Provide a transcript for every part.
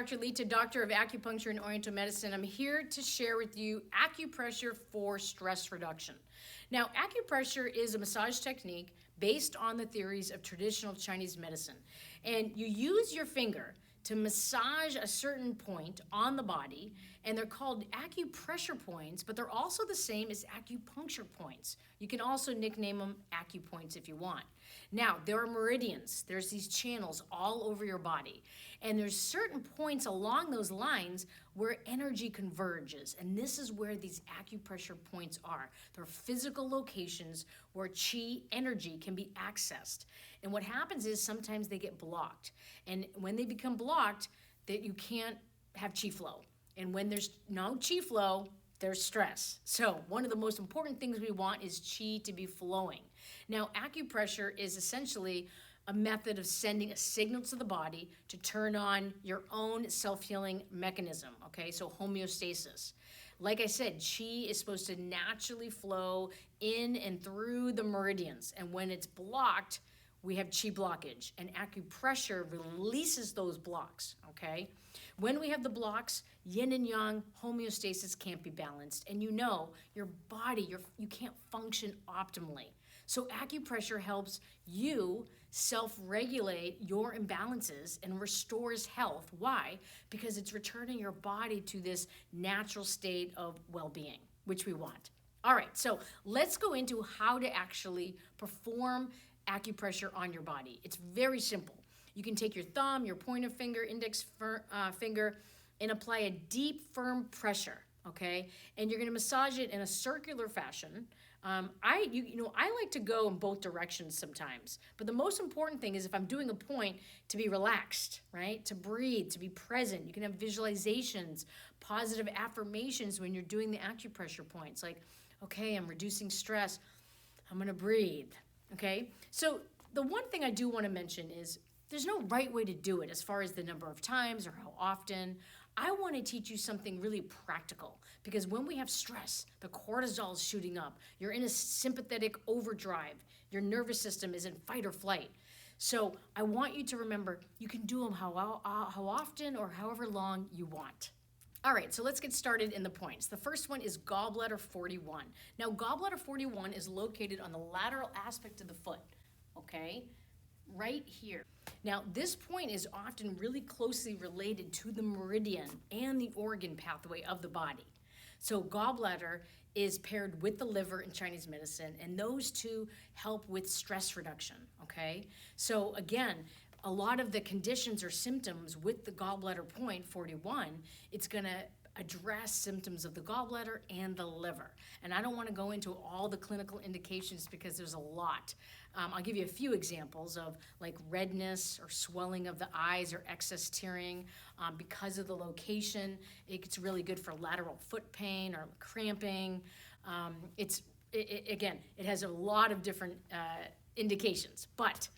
Dr. LeTa, Doctor of Acupuncture and Oriental Medicine. I'm here to share with you acupressure for stress reduction. Now, acupressure is a massage technique based on the theories of traditional Chinese medicine. And you use your finger to massage a certain point on the body, and they're called acupressure points, but they're also the same as acupuncture points. You can also nickname them acupoints if you want. Now, there are meridians. There's these channels all over your body, and there's certain points along those lines where energy converges, and this is where these acupressure points are. They're physical locations where chi energy can be accessed. And what happens is sometimes they get blocked, and when they become blocked, that you can't have chi flow. And when there's no chi flow, there's stress. So one of the most important things we want is chi to be flowing. Now, acupressure is essentially a method of sending a signal to the body to turn on your own self-healing mechanism, okay? So homeostasis. Like I said, chi is supposed to naturally flow in and through the meridians. And when it's blocked, we have chi blockage, and acupressure releases those blocks, okay? When we have the blocks, yin and yang, homeostasis can't be balanced, and you know your body, you can't function optimally. So acupressure helps you self-regulate your imbalances and restores health. Why? Because it's returning your body to this natural state of well-being, which we want. All right, so let's go into how to actually perform acupressure on your body. It's very simple. You can take your thumb, your pointer finger, index finger, and apply a deep, firm pressure, okay? And you're gonna massage it in a circular fashion. I like to go in both directions sometimes, but the most important thing is if I'm doing a point to be relaxed, right? To breathe, to be present. You can have visualizations, positive affirmations when you're doing the acupressure points, like, okay, I'm reducing stress, I'm gonna breathe, okay? So the one thing I do wanna mention is there's no right way to do it as far as the number of times or how often. I want to teach you something really practical, because when we have stress, the cortisol is shooting up. You're in a sympathetic overdrive. Your nervous system is in fight or flight. So I want you to remember you can do them how often or however long you want. All right, so let's get started in the points. The first one is gallbladder 41. Now, gallbladder 41 is located on the lateral aspect of the foot, okay? Right here. Now, this point is often really closely related to the meridian and the organ pathway of the body. So gallbladder is paired with the liver in Chinese medicine, and those two help with stress reduction, okay? So again, a lot of the conditions or symptoms with the gallbladder point 41, it's gonna address symptoms of the gallbladder and the liver. And I don't want to go into all the clinical indications because there's a lot. I'll give you a few examples of like redness or swelling of the eyes or excess tearing. Because of the location, it's really good for lateral foot pain or cramping. Again, it has a lot of different indications, but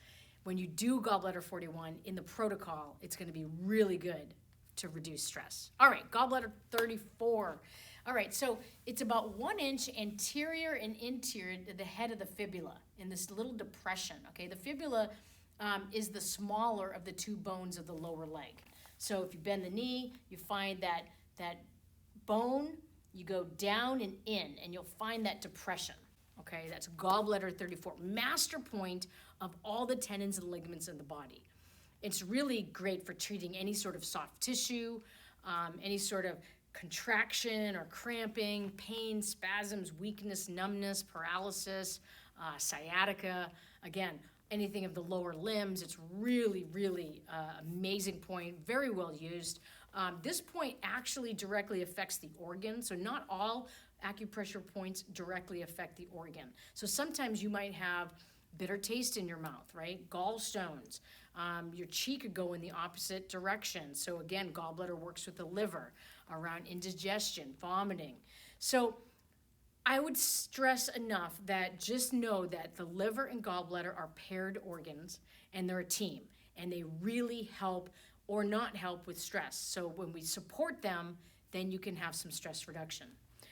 when you do gallbladder 41 in the protocol, it's going to be really good to reduce stress. All right, gallbladder 34. All right, so it's about 1 inch anterior and interior to the head of the fibula in this little depression, okay? The fibula is the smaller of the two bones of the lower leg. So if you bend the knee, you find that bone, you go down and in, and you'll find that depression, okay? That's gallbladder 34, master point of all the tendons and ligaments in the body. It's really great for treating any sort of soft tissue, any sort of contraction or cramping, pain, spasms, weakness, numbness, paralysis, sciatica. Again, anything of the lower limbs. It's really, really amazing point, very well used. This point actually directly affects the organ, so not all acupressure points directly affect the organ. So sometimes you might have bitter taste in your mouth, right? Gallstones. Your chi could go in the opposite direction. So again, gallbladder works with the liver around indigestion, vomiting. So I would stress enough that just know that the liver and gallbladder are paired organs and they're a team, and they really help or not help with stress. So when we support them, then you can have some stress reduction.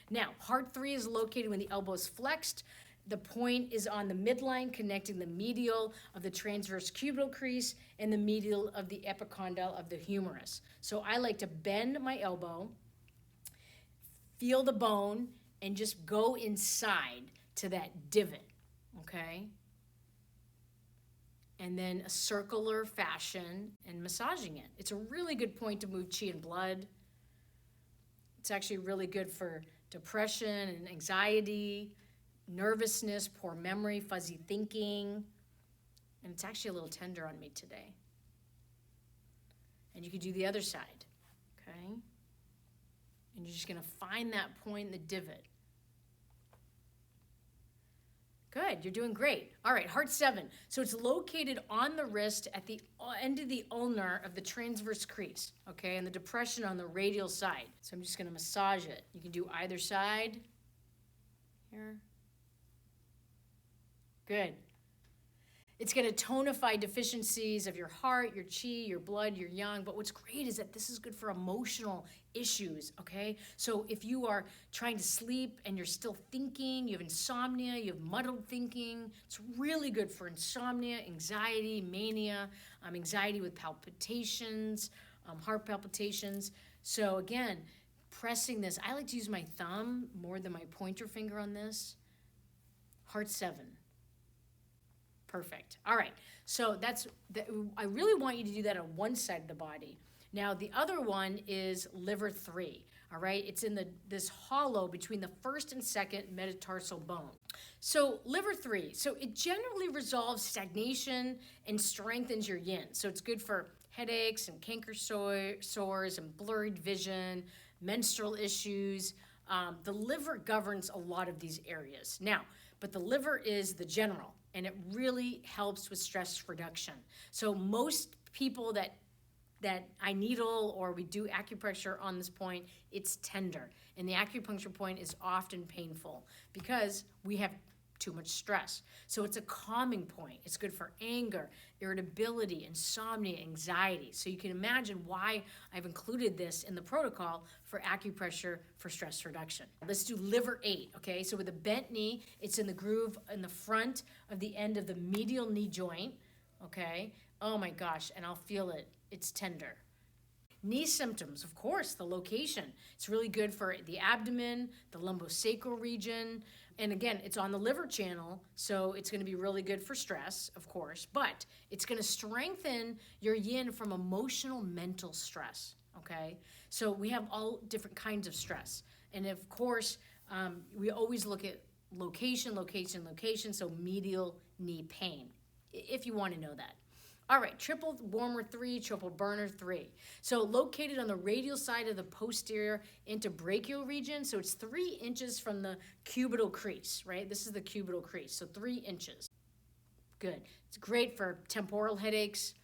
Now, heart 3 is located when the elbow is flexed The point is on the midline connecting the medial of the transverse cubital crease and the medial of the epicondyle of the humerus. So I like to bend my elbow, feel the bone, and just go inside to that divot, okay? And then a circular fashion and massaging it. It's a really good point to move chi and blood. It's actually really good for depression and anxiety, nervousness, poor memory, fuzzy thinking. And it's actually a little tender on me today. And you could do the other side, okay? And you're just gonna find that point in the divot. Good, you're doing great. All right, heart 7. So it's located on the wrist at the end of the ulnar of the transverse crease, okay, and the depression on the radial side. So I'm just gonna massage it. You can do either side. Here. Good. It's going to tonify deficiencies of your heart, your chi, your blood, your yang. But what's great is that this is good for emotional issues, okay? So if you are trying to sleep and you're still thinking, you have insomnia, you have muddled thinking, it's really good for insomnia, anxiety, mania, anxiety with palpitations, heart palpitations. So again, pressing this, I like to use my thumb more than my pointer finger on this. Heart 7. Perfect. All right. So I really want you to do that on one side of the body. Now, the other one is liver 3. All right. It's in this hollow between the first and second metatarsal bone. So liver 3. So it generally resolves stagnation and strengthens your yin. So it's good for headaches and canker sores and blurred vision, menstrual issues. The liver governs a lot of these areas. Now, but the liver is the general, and it really helps with stress reduction. So most people that I needle or we do acupressure on this point, it's tender. And the acupuncture point is often painful because we have too much stress. So it's a calming point. It's good for anger, irritability, insomnia, anxiety. So you can imagine why I've included this in the protocol for acupressure for stress reduction. Let's do liver 8, okay? So with a bent knee, it's in the groove in the front of the end of the medial knee joint, okay? Oh my gosh, and I'll feel it. It's tender. Knee symptoms, of course, the location. It's really good for the abdomen, the lumbosacral region, and again, it's on the liver channel, so it's going to be really good for stress, of course, but it's going to strengthen your yin from emotional, mental stress, okay? So we have all different kinds of stress, and of course, we always look at location, so medial knee pain, if you want to know that. All right, triple warmer 3, triple burner 3. So located on the radial side of the posterior interbrachial region. So it's 3 inches from the cubital crease, right? This is the cubital crease, so 3 inches. Good. It's great for temporal headaches,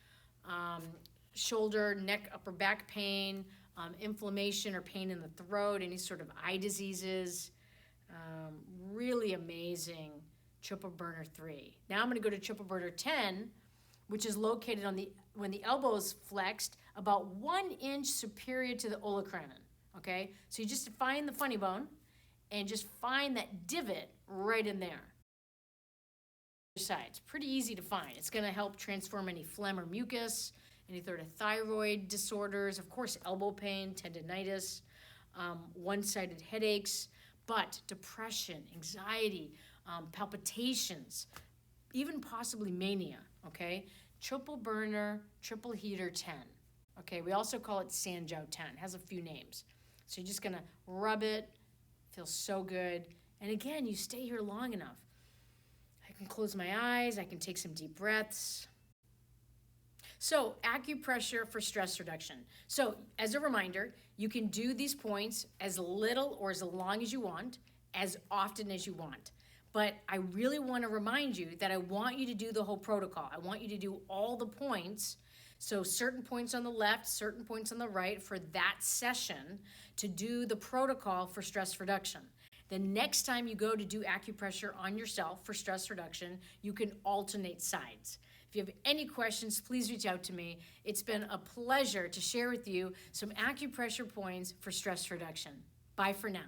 shoulder, neck, upper back pain, inflammation or pain in the throat, any sort of eye diseases. Really amazing triple burner 3. Now I'm going to go to triple burner 10, which is located on when the elbow is flexed, about 1 inch superior to the olecranon, okay? So you just find the funny bone and just find that divot right in there. It's pretty easy to find. It's gonna help transform any phlegm or mucus, any sort of thyroid disorders, of course, elbow pain, tendinitis, one-sided headaches, but depression, anxiety, palpitations, even possibly mania, okay? Triple burner, triple heater 10. Okay, we also call it Sanjiao 10. It has a few names. So you're just gonna rub it, feels so good. And again, you stay here long enough. I can close my eyes, I can take some deep breaths. So acupressure for stress reduction. So as a reminder, you can do these points as little or as long as you want, as often as you want. But I really want to remind you that I want you to do the whole protocol. I want you to do all the points. So certain points on the left, certain points on the right for that session to do the protocol for stress reduction. The next time you go to do acupressure on yourself for stress reduction, you can alternate sides. If you have any questions, please reach out to me. It's been a pleasure to share with you some acupressure points for stress reduction. Bye for now.